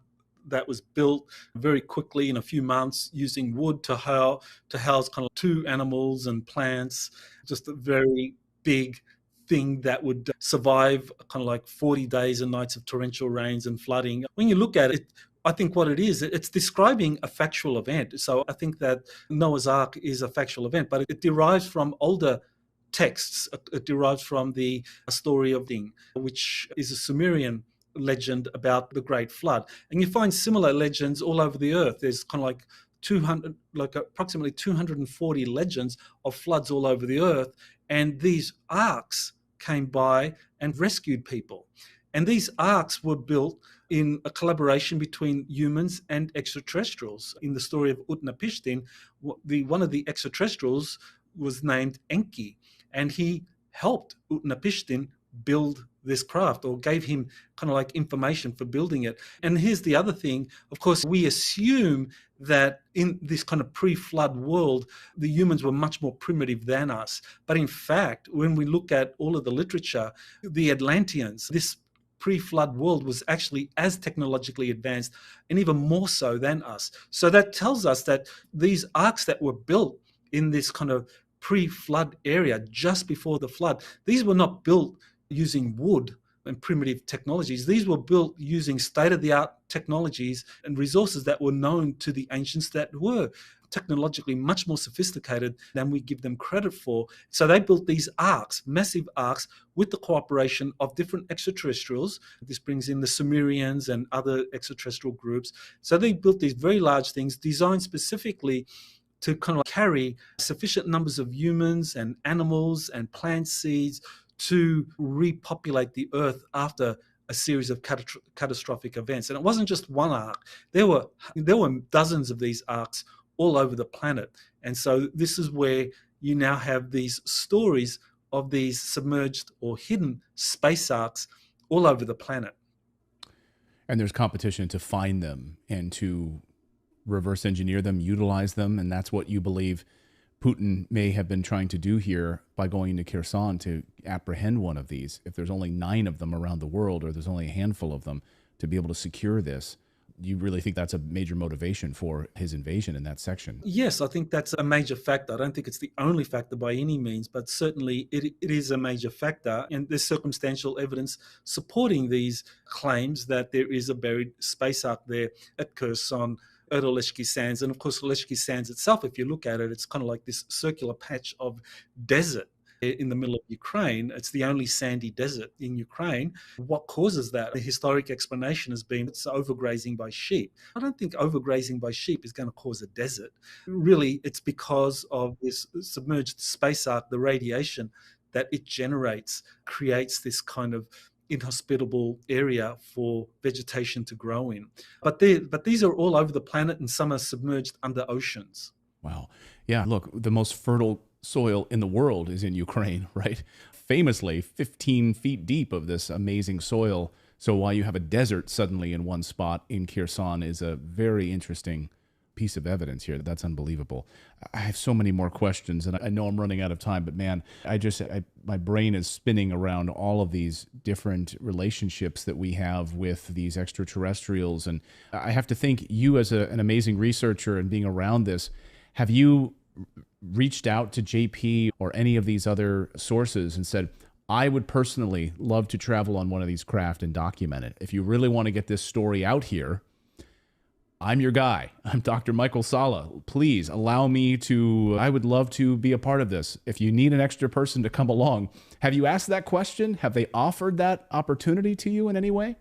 Speaker 2: that was built very quickly in a few months using wood to house kind of two animals and plants, just a very big thing that would survive kind of like 40 days and nights of torrential rains and flooding. When you look at it, I think what it is, it's describing a factual event. So I think that Noah's Ark is a factual event, but it derives from older texts. It derives from the story of Ding, which is a Sumerian legend about the Great Flood. And you find similar legends all over the earth. There's kind of like approximately 240 legends of floods all over the earth. And these arks came by and rescued people. And these arks were built in a collaboration between humans and extraterrestrials. In the story of Utnapishtim, one of the extraterrestrials was named Enki, and he helped Utnapishtim build this craft, or gave him kind of like information for building it. And here's the other thing, of course, we assume that in this kind of pre-flood world, the humans were much more primitive than us. But in fact, when we look at all of the literature, the Atlanteans, this pre-flood world was actually as technologically advanced and even more so than us. So that tells us that these arks that were built in this kind of pre-flood area just before the flood, these were not built using wood and primitive technologies. These were built using state-of-the-art technologies and resources that were known to the ancients, that were technologically much more sophisticated than we give them credit for. So they built these arks, massive arks, with the cooperation of different extraterrestrials. This brings in the Sumerians and other extraterrestrial groups. So they built these very large things designed specifically to kind of carry sufficient numbers of humans and animals and plant seeds to repopulate the earth after a series of catastrophic events. And it wasn't just one ark. There were dozens of these arks all over the planet. And so this is where you now have these stories of these submerged or hidden space arks all over the planet.
Speaker 1: And there's competition to find them and to reverse engineer them, utilize them. And that's what you believe Putin may have been trying to do here by going into Kherson, to apprehend one of these. If there's only 9 of them around the world, or there's only a handful of them, to be able to secure this. You really think that's a major motivation for his invasion in that section?
Speaker 2: Yes, I think that's a major factor. I don't think it's the only factor by any means, but certainly it is a major factor. And there's circumstantial evidence supporting these claims that there is a buried space ark there at Kherson, at Oleshki Sands. And of course, Oleshki Sands itself, if you look at it, it's kind of like this circular patch of desert in the middle of Ukraine. It's the only sandy desert in Ukraine. What causes that? The historic explanation has been it's overgrazing by sheep. I don't think overgrazing by sheep is going to cause a desert. Really, it's because of this submerged space ark, the radiation that it generates, creates this kind of inhospitable area for vegetation to grow in. But these are all over the planet, and some are submerged under oceans.
Speaker 1: Wow. Yeah, look, the most fertile soil in the world is in Ukraine, right? Famously 15 feet deep of this amazing soil. So while you have a desert suddenly in one spot in Kherson is a very interesting piece of evidence here. That's unbelievable. I have so many more questions, and I know I'm running out of time, but man, my brain is spinning around all of these different relationships that we have with these extraterrestrials. And I have to think, you as an amazing researcher and being around this, have you reached out to JP or any of these other sources and said, I would personally love to travel on one of these craft and document it. If you really want to get this story out here, I'm your guy. I'm Dr. Michael Sala. Please allow me to, I would love to be a part of this. If you need an extra person to come along, have you asked that question? Have they offered that opportunity to you in any way?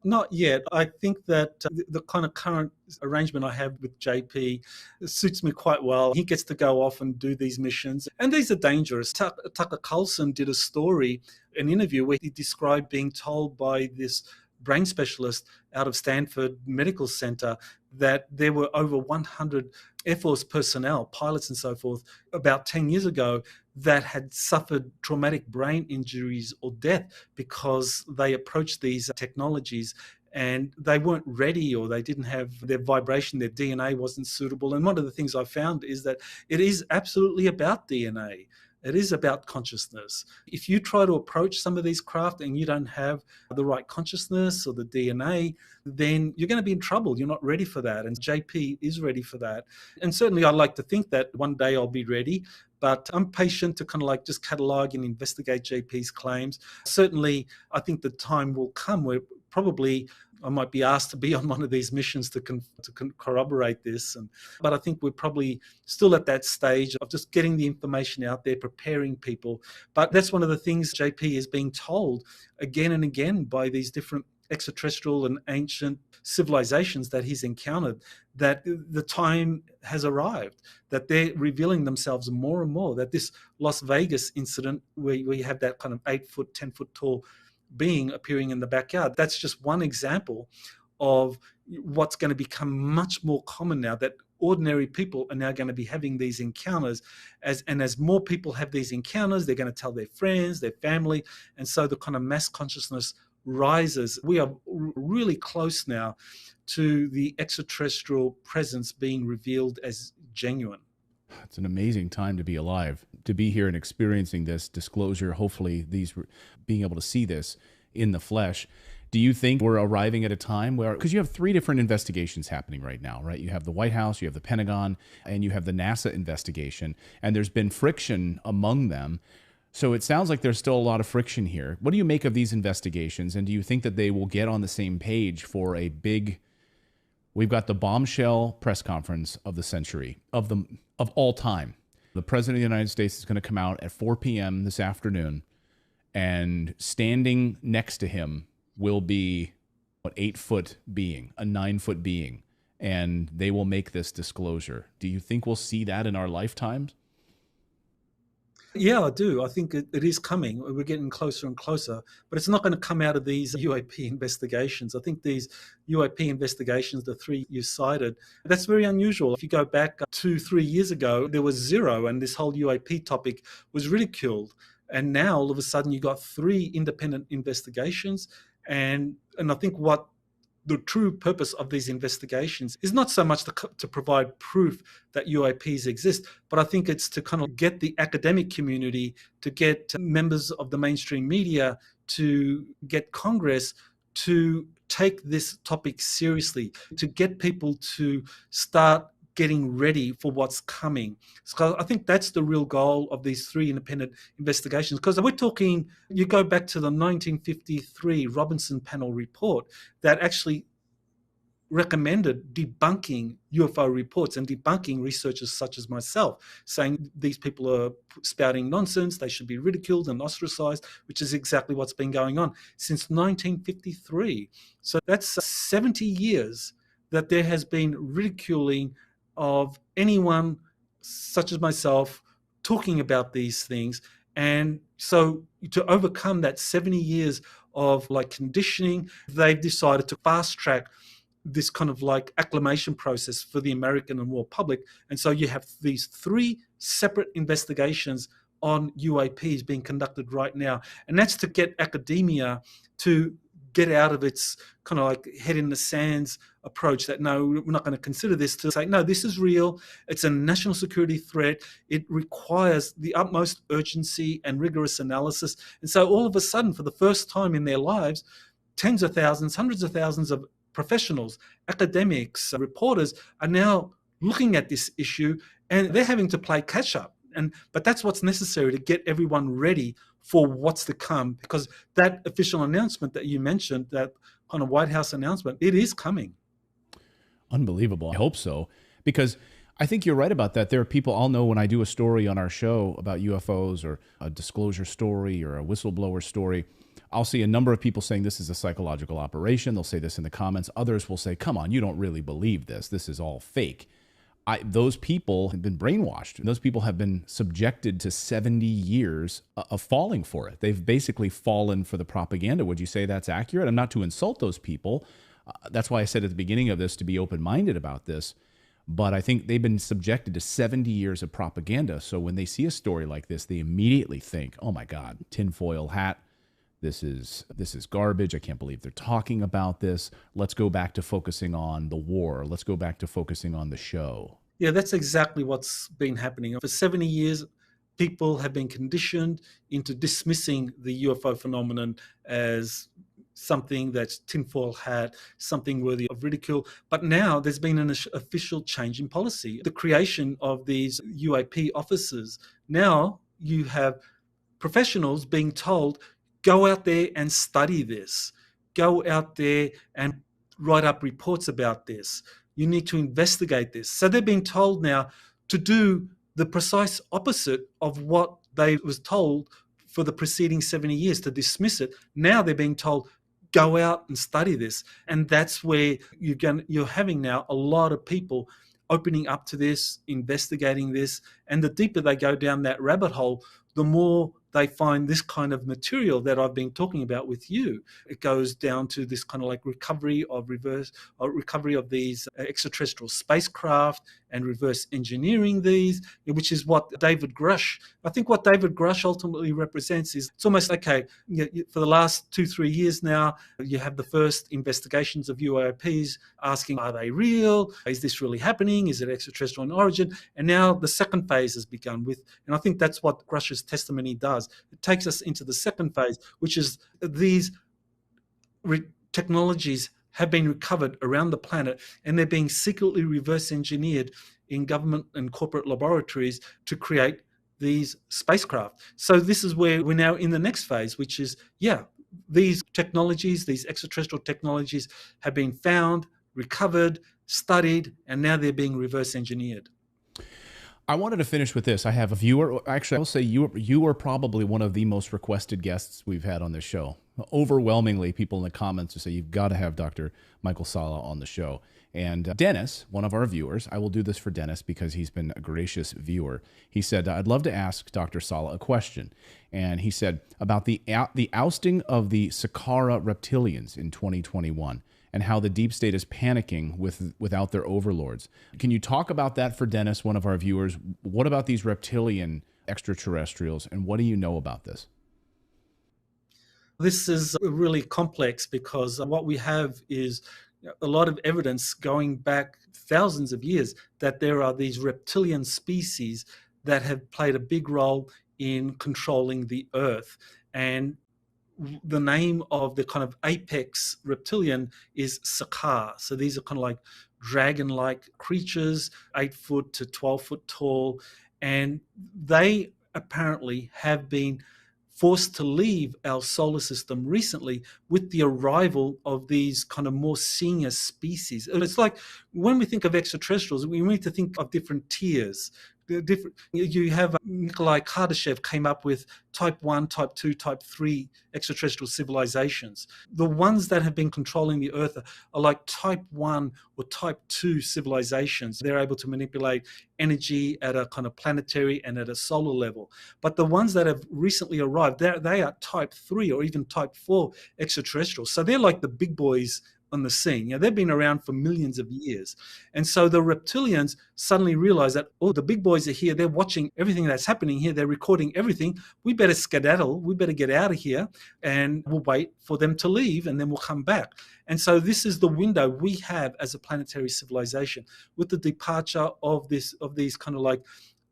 Speaker 2: Not yet. I think that the kind of current arrangement I have with JP suits me quite well. He gets to go off and do these missions, and these are dangerous. Tucker Carlson did a story, an interview, where he described being told by this brain specialist out of Stanford Medical Center that there were over 100 Air Force personnel, pilots and so forth, about 10 years ago that had suffered traumatic brain injuries or death because they approached these technologies and they weren't ready, or they didn't have their vibration, their DNA wasn't suitable. And one of the things I found is that it is absolutely about DNA. It is about consciousness. If you try to approach some of these craft and you don't have the right consciousness or the DNA, then you're going to be in trouble. You're not ready for that. And JP is ready for that. And certainly I'd like to think that one day I'll be ready, but I'm patient to kind of like just catalog and investigate JP's claims. Certainly, I think the time will come where probably I might be asked to be on one of these missions to corroborate this. But I think we're probably still at that stage of just getting the information out there, preparing people. But that's one of the things JP is being told again and again by these different extraterrestrial and ancient civilizations that he's encountered, that the time has arrived, that they're revealing themselves more and more, that this Las Vegas incident where you have that kind of 8-foot, 10-foot tall being appearing in the backyard, that's just one example of what's going to become much more common now, that ordinary people are now going to be having these encounters. As more people have these encounters, they're going to tell their friends, their family, and so the kind of mass consciousness rises. We are really close now to the extraterrestrial presence being revealed as genuine.
Speaker 1: It's an amazing time to be alive, to be here and experiencing this disclosure, hopefully being able to see this in the flesh. Do you think we're arriving at a time where, because you have 3 different investigations happening right now, right? You have the White House, you have the Pentagon, and you have the NASA investigation, and there's been friction among them. So it sounds like there's still a lot of friction here. What do you make of these investigations? And do you think that they will get on the same page for a big, we've got the bombshell press conference of the century, of all time. The President of the United States is going to come out at 4 p.m. this afternoon, and standing next to him will be an 8-foot being, a 9-foot being, and they will make this disclosure. Do you think we'll see that in our lifetimes?
Speaker 2: Yeah, I do. I think it is coming. We're getting closer and closer, but it's not going to come out of these UAP investigations. I think these UAP investigations, the 3 you cited, that's very unusual. If you go back 2-3 years ago, there was 0, and this whole UAP topic was ridiculed. And now all of a sudden you got 3 independent investigations. And I think what the true purpose of these investigations is not so much to provide proof that UAPs exist, but I think it's to kind of get the academic community, to get members of the mainstream media, to get Congress to take this topic seriously, to get people to start getting ready for what's coming. So I think that's the real goal of these 3 independent investigations, because we're talking, you go back to the 1953 Robinson Panel report that actually recommended debunking UFO reports and debunking researchers such as myself, saying these people are spouting nonsense, they should be ridiculed and ostracized, which is exactly what's been going on since 1953. So that's 70 years that there has been ridiculing of anyone such as myself talking about these things. And so to overcome that 70 years of like conditioning, they've decided to fast track this kind of like acclimation process for the American and world public. And so you have these 3 separate investigations on UAPs being conducted right now. And that's to get academia to get out of its kind of like head in the sands approach that, no, we're not going to consider this, to say, no, this is real. It's a national security threat. It requires the utmost urgency and rigorous analysis. And so all of a sudden, for the first time in their lives, tens of thousands, hundreds of thousands of professionals, academics, reporters are now looking at this issue, and they're having to play catch up. But that's what's necessary to get everyone ready for what's to come, because that official announcement that you mentioned, that kind of White House announcement, it is coming.
Speaker 1: Unbelievable. I hope so, because I think you're right about that. There are people, I'll know when I do a story on our show about UFOs or a disclosure story or a whistleblower story, I'll see a number of people saying this is a psychological operation. They'll say this in the comments. Others will say, come on, you don't really believe this. This is all fake. Those people have been brainwashed. Those people have been subjected to 70 years of falling for it. They've basically fallen for the propaganda. Would you say that's accurate? I'm not to insult those people. That's why I said at the beginning of this to be open-minded about this. But I think they've been subjected to 70 years of propaganda. So when they see a story like this, they immediately think, oh my God, tinfoil hat. This is garbage. I can't believe they're talking about this. Let's go back to focusing on the war. Let's go back to focusing on the show.
Speaker 2: Yeah, that's exactly what's been happening. For 70 years, people have been conditioned into dismissing the UFO phenomenon as something that's tinfoil hat, something worthy of ridicule. But now there's been an official change in policy. The creation of these UAP officers. Now you have professionals being told, go out there and study this. Go out there and write up reports about this. You need to investigate this. So they're being told now to do the precise opposite of what they was told for the preceding 70 years, to dismiss it. Now they're being told, go out and study this. And that's where you're having now a lot of people opening up to this, investigating this. And the deeper they go down that rabbit hole, the more they find this kind of material that I've been talking about with you. It goes down to this kind of like recovery of these extraterrestrial spacecraft and reverse engineering these, which is what David Grush, I think what David Grush ultimately represents is, it's almost okay, for the last 2-3 years now, you have the first investigations of UAPs asking, are they real? Is this really happening? Is it extraterrestrial in origin? And now the second phase has begun with, and I think that's what Grush's testimony does. It takes us into the second phase, which is these technologies have been recovered around the planet, and they're being secretly reverse engineered in government and corporate laboratories to create these spacecraft. So this is where we're now in the next phase, which is, these technologies, these extraterrestrial technologies have been found, recovered, studied, and now they're being reverse engineered.
Speaker 1: I wanted to finish with this. I have a viewer. Actually, I will say you are probably one of the most requested guests we've had on this show. Overwhelmingly, people in the comments who say you've got to have Dr. Michael Salla on the show. And Dennis, one of our viewers, I will do this for Dennis because he's been a gracious viewer. He said, I'd love to ask Dr. Salla a question. And he said about the ousting of the Saqqara reptilians in 2021. And how the deep state is panicking without their overlords. Can you talk about that for Dennis, one of our viewers? What about these reptilian extraterrestrials, and what do you know about this?
Speaker 2: This is really complex because what we have is a lot of evidence going back thousands of years that there are these reptilian species that have played a big role in controlling the Earth. And the name of the kind of apex reptilian is Saqqara. So these are kind of like dragon-like creatures, 8 foot to 12 foot tall, and they apparently have been forced to leave our solar system recently with the arrival of these kind of more senior species. It's like when we think of extraterrestrials, we need to think of different tiers. You have Nikolai Kardashev came up with type 1, type 2, type 3 extraterrestrial civilizations. The ones that have been controlling the Earth are like type 1 or type 2 civilizations. They're able to manipulate energy at a kind of planetary and at a solar level. But the ones that have recently arrived, they are type 3 or even type 4 extraterrestrials. So they're like the big boys on the scene. They've been around for millions of years. And so the reptilians suddenly realize that, oh, the big boys are here. They're watching everything that's happening here. They're recording everything. We better skedaddle. We better get out of here, and we'll wait for them to leave, and then we'll come back. And so this is the window we have as a planetary civilization with the departure of these kind of like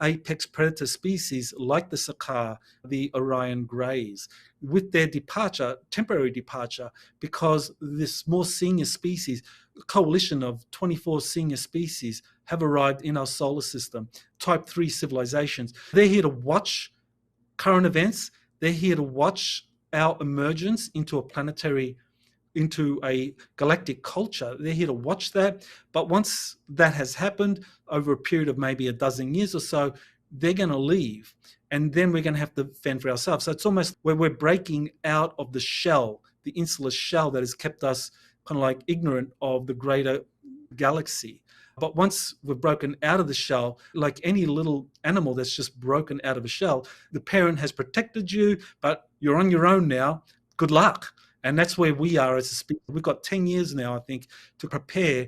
Speaker 2: apex predator species like the sakar, the Orion greys, with their departure, temporary departure, because this more senior species, a coalition of 24 senior species, have arrived in our solar system, type 3 civilizations. They're here to watch current events. They're here to watch our emergence into a galactic culture. They're here to watch that. But once that has happened over a period of maybe a dozen years or so, they're going to leave. And then we're going to have to fend for ourselves. So it's almost where we're breaking out of the shell, the insular shell that has kept us kind of like ignorant of the greater galaxy. But once we're broken out of the shell, like any little animal that's just broken out of a shell, the parent has protected you, but you're on your own now. Good luck. And that's where we are as a species. We've got 10 years now, I think, to prepare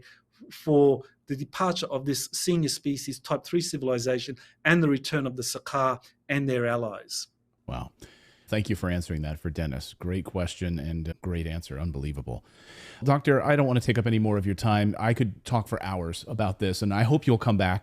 Speaker 2: for the departure of this senior species, type 3 civilization, and the return of the sakar and their allies.
Speaker 1: Wow. Thank you for answering that for Dennis. Great question and great answer. Unbelievable. Doctor, I don't want to take up any more of your time. I could talk for hours about this, and I hope you'll come back